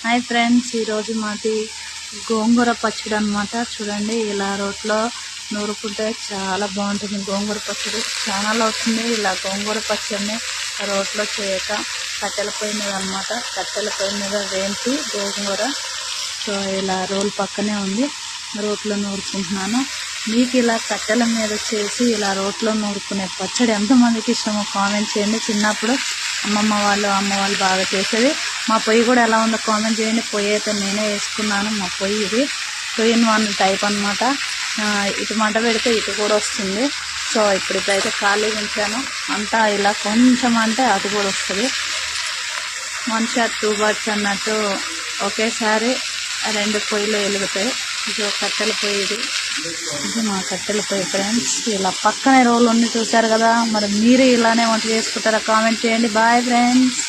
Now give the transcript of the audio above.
Hi friends, ఈరోజు మాది గోంగూర పచ్చడి అనమాట. చూడండి, ఇలా రోట్లో నూరుకుంటే చాలా బాగుంటుంది. గోంగూర పచ్చడి ఛానల్ అవుతుంది. ఇలా గోంగూర పచ్చడిని రోట్లో చేయక కట్టెల పొయ్యి మీద అనమాట, కట్టెల పొయ్యి మీద వేయించి గోంగూర. సో ఇలా రోల్ పక్కనే ఉంది, రోట్లో నూరుకుంటున్నాను. మీకు ఇలా కట్టెల మీద చేసి ఇలా రోట్లో నూరుకునే పచ్చడి ఎంతమందికి ఇష్టమో కామెంట్ చేయండి. చిన్నప్పుడు అమ్మ వాళ్ళు బాగా చేసేది. మా పొయ్యి కూడా ఎలా ఉందో కామెంట్ చేయండి. పొయ్యి అయితే నేనే వేసుకున్నాను. మా పొయ్యి ఇది 2-in-1 టైప్ అనమాట. ఇటు మంట పెడితే ఇటు కూడా వస్తుంది. సో ఇప్పుడైతే ఖాళీగా ఉంచాను. అంతా ఇలా కొంచెం అంటే అది కూడా వస్తుంది. 1 shot 2 birds అన్నట్టు ఒకేసారి 2 పొయ్యిలు వెలుగుతాయి. ఇది కట్టెల పొయ్యి, ఇది మా కట్టెల పొయ్యి ఫ్రెండ్స్. ఇలా పక్కనే రోల్ ఉంది చూసారు కదా. మరి మీరు ఇలానే వంట చేసుకుంటారా? కామెంట్ చేయండి. Bye friends.